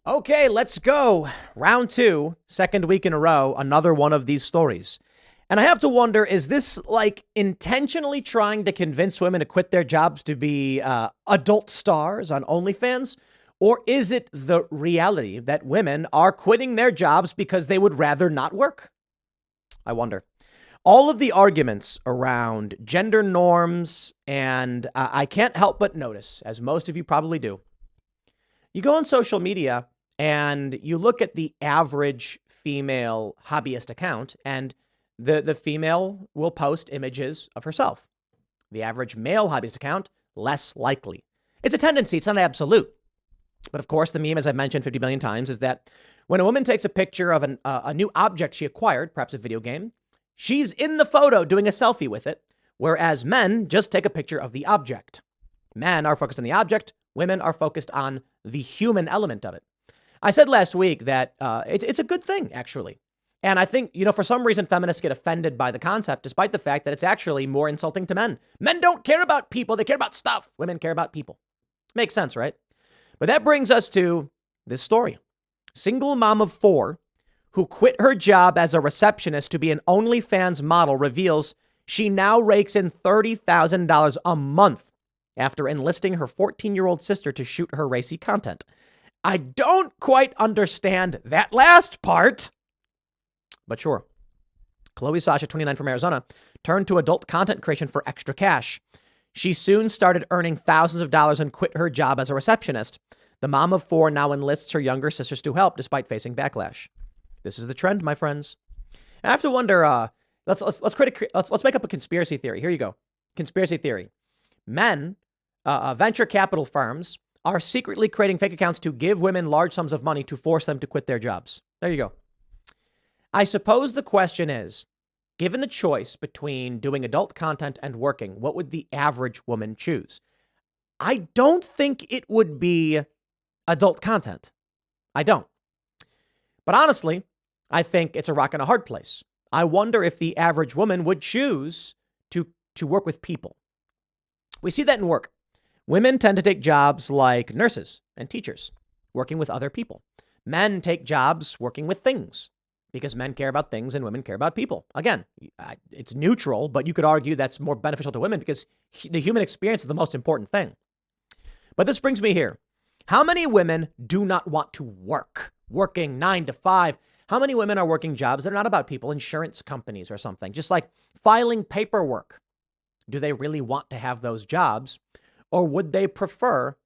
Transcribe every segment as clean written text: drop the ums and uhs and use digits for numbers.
Okay, let's go. Round two, second week in a row, another one of these stories. And I have to wonder, is this like intentionally trying to convince women to quit their jobs to be adult stars on OnlyFans? Or is it the reality that women are quitting their jobs because they would rather not work? I wonder. All of the arguments around gender norms, and I can't help but notice, as most of you probably do, you go on social media and you look at the average female hobbyist account, and the female will post images of herself. The average male hobbyist account, less likely. It's a tendency, it's not absolute. But of course, the meme, as I've mentioned 50 million times, is that when a woman takes a picture of a new object she acquired, perhaps a video game, she's in the photo doing a selfie with it, whereas men just take a picture of the object. Men are focused on the object, women are focused on the human element of it. I said last week that it's a good thing, actually. And I think, for some reason, feminists get offended by the concept, despite the fact that it's actually more insulting to men. Men don't care about people. They care about stuff. Women care about people. Makes sense, right? But that brings us to this story. Single mom of 4 who quit her job as a receptionist to be an OnlyFans model reveals she now rakes in $30,000 a month after enlisting her 14-year-old sister to shoot her racy content. I don't quite understand that last part, but sure. Chloe Sasha, 29 from Arizona, turned to adult content creation for extra cash. She soon started earning thousands of dollars and quit her job as a receptionist. The mom of 4 now enlists her younger sisters to help despite facing backlash. This is the trend, my friends. I have to wonder, let's make up a conspiracy theory. Here you go. Conspiracy theory. Men, venture capital firms, are secretly creating fake accounts to give women large sums of money to force them to quit their jobs. There you go. I suppose the question is, given the choice between doing adult content and working, what would the average woman choose? I don't think it would be adult content. I don't. But honestly, I think it's a rock and a hard place. I wonder if the average woman would choose to work with people. We see that in work. Women tend to take jobs like nurses and teachers, working with other people. Men take jobs working with things because men care about things and women care about people. Again, it's neutral, but you could argue that's more beneficial to women because the human experience is the most important thing. But this brings me here. How many women do not want to work? Working 9 to 5. How many women are working jobs that are not about people, insurance companies or something, just like filing paperwork? Do they really want to have those jobs? Or would they prefer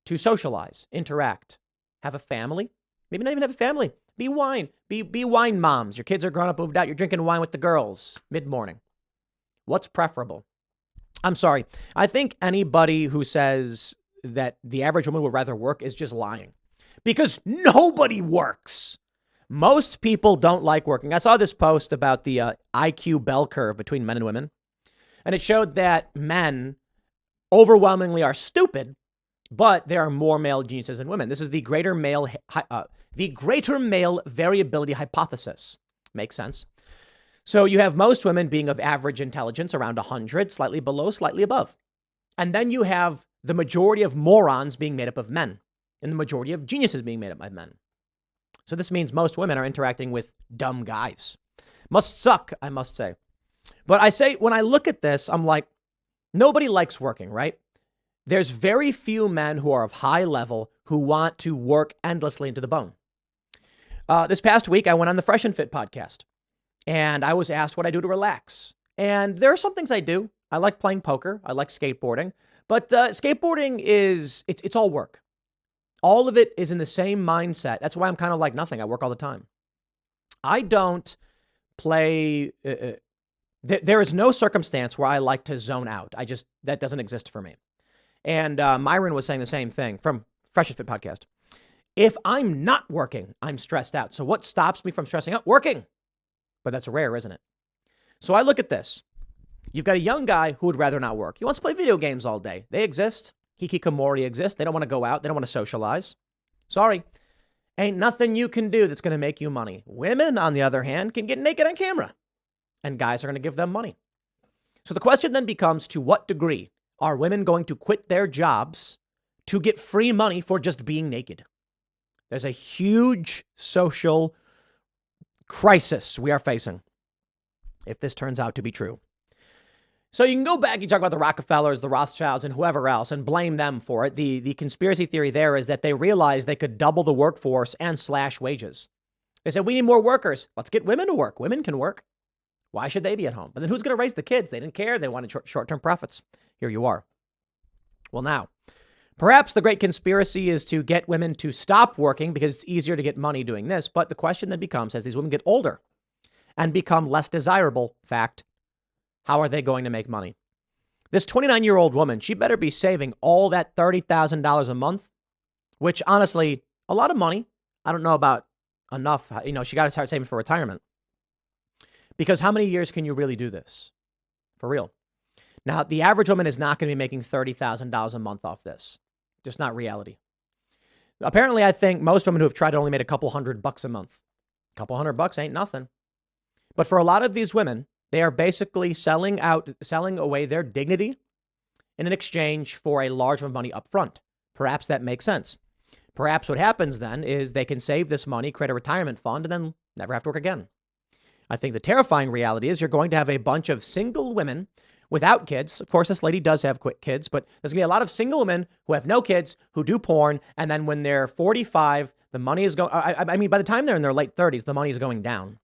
to socialize, interact, have a family? Maybe not even have a family. Be wine moms. Your kids are grown up, moved out. You're drinking wine with the girls mid-morning. What's preferable? I'm sorry. I think anybody who says that the average woman would rather work is just lying. Because nobody works. Most people don't like working. I saw this post about the IQ bell curve between men and women. And it showed that men overwhelmingly are stupid, but there are more male geniuses than women. This is the greater male variability hypothesis. Makes sense. So you have most women being of average intelligence, around 100, slightly below, slightly above. And then you have the majority of morons being made up of men, and the majority of geniuses being made up by men. So this means most women are interacting with dumb guys. Must suck, I must say. But I say, when I look at this, I'm like, nobody likes working, right? There's very few men who are of high level who want to work endlessly into the bone. This past week, I went on the Fresh and Fit podcast, and I was asked what I do to relax. And there are some things I do. I like playing poker. I like skateboarding. But skateboarding it's all work. All of it is in the same mindset. That's why I'm kind of like nothing. I work all the time. I don't play. There is no circumstance where I like to zone out. That doesn't exist for me. And Myron was saying the same thing from Fresh and Fit podcast. If I'm not working, I'm stressed out. So what stops me from stressing out? Working. But that's rare, isn't it? So I look at this. You've got a young guy who would rather not work. He wants to play video games all day. They exist. Hikikomori exists. They don't want to go out. They don't want to socialize. Sorry. Ain't nothing you can do that's going to make you money. Women, on the other hand, can get naked on camera. And guys are going to give them money. So the question then becomes, to what degree are women going to quit their jobs to get free money for just being naked? There's a huge social crisis we are facing if this turns out to be true. So you can go back, you talk about the Rockefellers, the Rothschilds, and whoever else and blame them for it. The conspiracy theory there is that they realized they could double the workforce and slash wages. They said, we need more workers. Let's get women to work. Women can work. Why should they be at home? But then who's going to raise the kids? They didn't care. They wanted short-term profits. Here you are. Well, now, perhaps the great conspiracy is to get women to stop working because it's easier to get money doing this. But the question then becomes, as these women get older and become less desirable, fact, how are they going to make money? This 29-year-old woman, she better be saving all that $30,000 a month, which honestly, a lot of money. I don't know about enough. You know, she got to start saving for retirement. Because how many years can you really do this? For real. Now, the average woman is not going to be making $30,000 a month off this. Just not reality. Apparently, I think most women who have tried it only made a couple $100 a month. A couple $100 ain't nothing. But for a lot of these women, they are basically selling away their dignity in an exchange for a large amount of money up front. Perhaps that makes sense. Perhaps what happens then is they can save this money, create a retirement fund, and then never have to work again. I think the terrifying reality is you're going to have a bunch of single women without kids. Of course, this lady does have kids, but there's going to be a lot of single women who have no kids, who do porn. And then when they're 45, the money is going, I mean, by the time they're in their late 30s, the money is going down.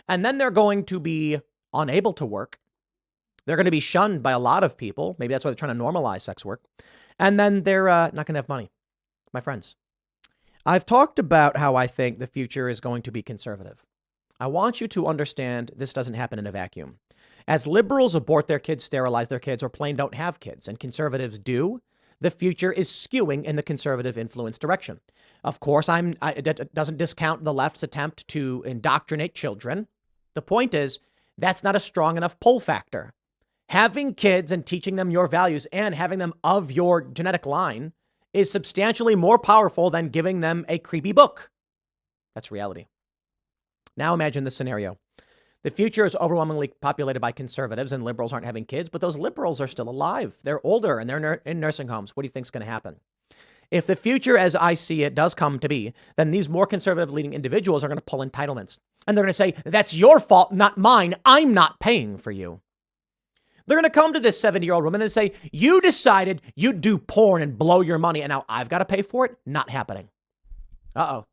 And then they're going to be unable to work. They're going to be shunned by a lot of people. Maybe that's why they're trying to normalize sex work. And then they're not going to have money. My friends, I've talked about how I think the future is going to be conservative. I want you to understand this doesn't happen in a vacuum. As liberals abort their kids, sterilize their kids, or plain don't have kids, and conservatives do, the future is skewing in the conservative influence direction. Of course, it doesn't discount the left's attempt to indoctrinate children. The point is, that's not a strong enough pull factor. Having kids and teaching them your values and having them of your genetic line is substantially more powerful than giving them a creepy book. That's reality. Now imagine this scenario. The future is overwhelmingly populated by conservatives and liberals aren't having kids, but those liberals are still alive. They're older and they're in nursing homes. What do you think is going to happen? If the future, as I see it, does come to be, then these more conservative leading individuals are going to pull entitlements. And they're going to say, that's your fault, not mine. I'm not paying for you. They're going to come to this 70-year-old woman and say, you decided you'd do porn and blow your money, and now I've got to pay for it? Not happening. Uh-oh.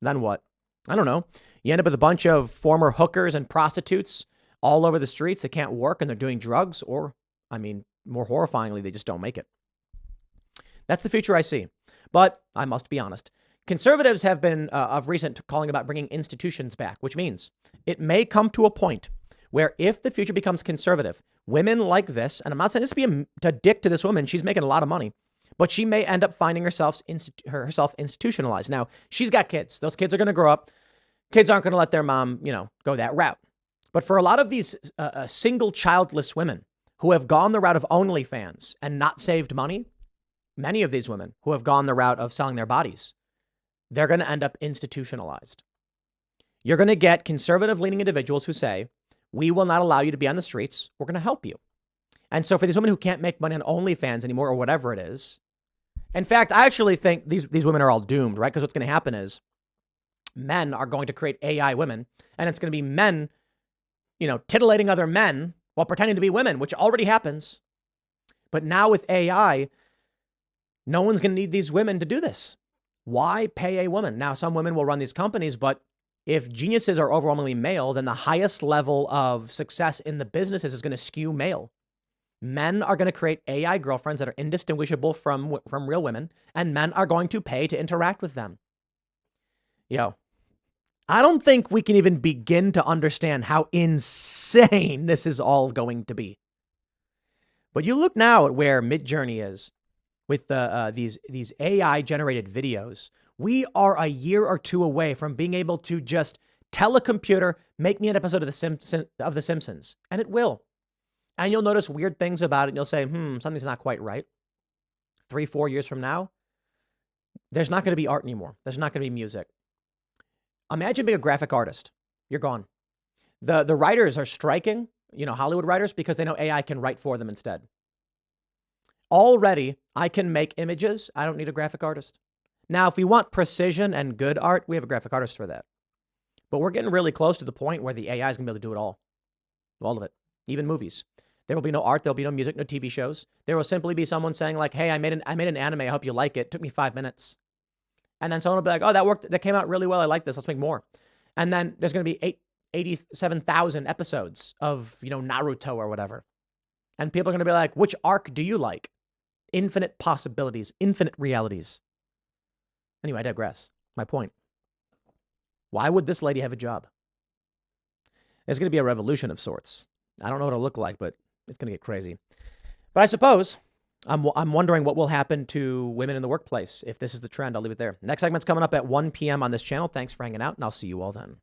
Then what? I don't know. You end up with a bunch of former hookers and prostitutes all over the streets that can't work and they're doing drugs, or, I mean, more horrifyingly, they just don't make it. That's the future I see. But I must be honest. Conservatives have been, of recent, calling about bringing institutions back, which means it may come to a point where if the future becomes conservative, women like this, and I'm not saying this to be a dick to this woman, she's making a lot of money, but she may end up finding herself institutionalized. Now, she's got kids. Those kids are going to grow up. Kids aren't going to let their mom, go that route. But for a lot of these single childless women who have gone the route of OnlyFans and not saved money, many of these women who have gone the route of selling their bodies, they're going to end up institutionalized. You're going to get conservative leaning individuals who say, we will not allow you to be on the streets. We're going to help you. And so for these women who can't make money on OnlyFans anymore or whatever it is, in fact, I actually think these women are all doomed, right? Because what's going to happen is men are going to create AI women, and it's going to be men, titillating other men while pretending to be women, which already happens. But now with AI, no one's going to need these women to do this. Why pay a woman? Now, some women will run these companies, but if geniuses are overwhelmingly male, then the highest level of success in the businesses is going to skew male. Men are going to create AI girlfriends that are indistinguishable from real women, and men are going to pay to interact with them. I don't think we can even begin to understand how insane this is all going to be. But you look now at where Midjourney is with these AI generated videos. We are a year or two away from being able to just tell a computer, make me an episode of The Simpsons, and it will. And you'll notice weird things about it. And you'll say, something's not quite right. 3-4 years from now, there's not going to be art anymore. There's not going to be music. Imagine being a graphic artist. You're gone. The writers are striking, Hollywood writers, because they know AI can write for them instead. Already, I can make images. I don't need a graphic artist. Now, if we want precision and good art, we have a graphic artist for that. But we're getting really close to the point where the AI is going to be able to do it all of it, even movies. There will be no art, there'll be no music, no TV shows. There will simply be someone saying like, hey, I made an anime, I hope you like it. It took me 5 minutes. And then someone will be like, oh, that worked, that came out really well, I like this, let's make more. And then there's going to be 87,000 episodes of, Naruto or whatever. And people are going to be like, which arc do you like? Infinite possibilities, infinite realities. Anyway, I digress. My point. Why would this lady have a job? It's going to be a revolution of sorts. I don't know what it'll look like, but it's going to get crazy. But I suppose I'm wondering what will happen to women in the workplace if this is the trend. I'll leave it there. Next segment's coming up at 1 p.m. on this channel. Thanks for hanging out, and I'll see you all then.